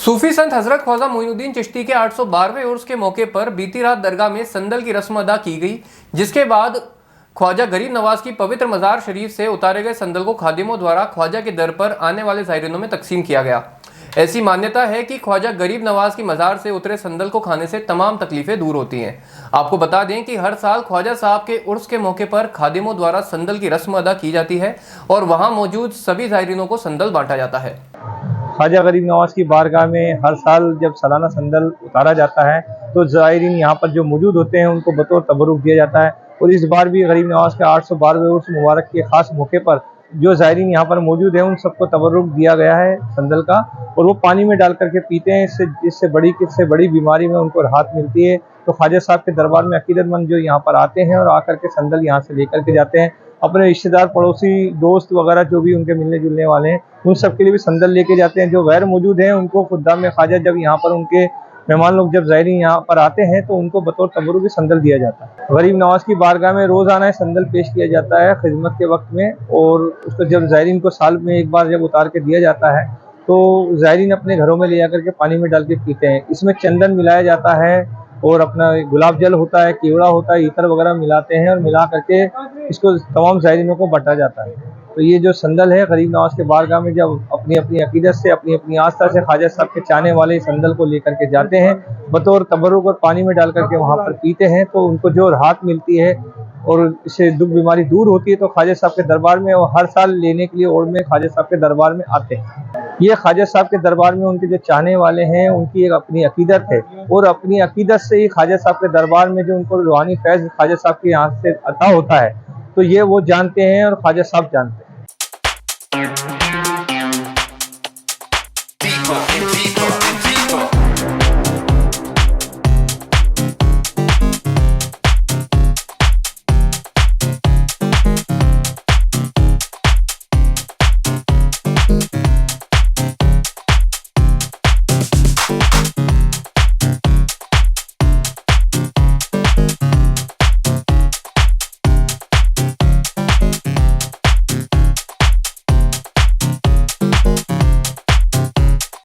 सूफी संत हजरत ख्वाजा मोइनुद्दीन चिश्ती के 812वें उर्स के मौके पर बीती रात दरगाह में संदल की रस्म अदा की गई, जिसके बाद ख्वाजा गरीब नवाज की पवित्र मज़ार शरीफ से उतारे गए संदल को खादिमों द्वारा ख्वाजा के दर पर आने वाले ज़ायरीनों में तकसीम किया गया। ऐसी मान्यता है कि ख्वाजा गरीब नवाज की मज़ार से उतरे संदल को खाने से तमाम तकलीफें दूर होती हैं। आपको बता दें कि हर साल ख्वाजा साहब के उर्स के मौके पर खादिमों द्वारा संदल की रस्म अदा की जाती है और वहाँ मौजूद सभी ज़ायरीनों को संदल बांटा जाता है। ख्वाजा गरीब नवाज की बारगाह में हर साल जब सालाना संदल उतारा जाता है तो ज़ायरीन यहाँ पर जो मौजूद होते हैं उनको बतौर तबरुक दिया जाता है। और इस बार भी गरीब नवाज के 812वें उर्स मुबारक के ख़ास मौके पर जो ज़ायरीन यहाँ पर मौजूद हैं उन सबको तबरुक दिया गया है संदल का, और वो पानी में डाल करके पीते हैं। इससे बड़ी बीमारी में उनको राहत मिलती है। तो ख्वाजा साहब के दरबार में अकीदतमंद जो यहाँ पर आते हैं और आकर के संदल यहाँ से लेकर के जाते हैं, अपने रिश्तेदार, पड़ोसी, दोस्त वगैरह जो भी उनके मिलने जुलने वाले हैं उन सब के लिए भी संदल लेके जाते हैं। जो गैर मौजूद हैं उनको खुद्दाम ख्वाजा जब यहाँ पर उनके मेहमान लोग जब ज़ायरीन यहाँ पर आते हैं तो उनको बतौर तबरुक भी संदल दिया जाता है। गरीब नवाज की बारगाह में रोज़ाना संदल पेश किया जाता है खिदमत के वक्त में, और उसको जब ज़ायरीन को साल में एक बार जब उतार के दिया जाता है तो ज़ायरीन अपने घरों में ले जाकर के पानी में डाल के पीते हैं। इसमें चंदन मिलाया जाता है और अपना गुलाब जल होता है, केवड़ा होता है, इतर वगैरह मिलाते हैं और मिला करके इसको तमाम ज़ायरीनों को बांटा जाता है। तो ये जो संदल है गरीब नवाज के बारगाह में जब अपनी अपनी अकीदत से, अपनी अपनी आस्था से ख्वाजा साहब के चाहने वाले संदल को लेकर के जाते हैं, बतौर तबरुक और पानी में डाल करके वहाँ पर पीते हैं, तो उनको जो राहत मिलती है और इससे दुख बीमारी दूर होती है। तो ख्वाजा साहब के दरबार में वो हर साल लेने के लिए और में ख्वाजा साहब के दरबार में आते हैं। ये ख्वाजा साहब के दरबार में उनके जो चाहने वाले हैं उनकी एक अपनी अकीदत है, और अपनी अकीदत से ही ख्वाजा साहब के दरबार में जो उनको रूहानी फैज़ ख्वाजा साहब के यहाँ से अता होता है तो ये वो जानते हैं और ख्वाजा साहब जानते हैं।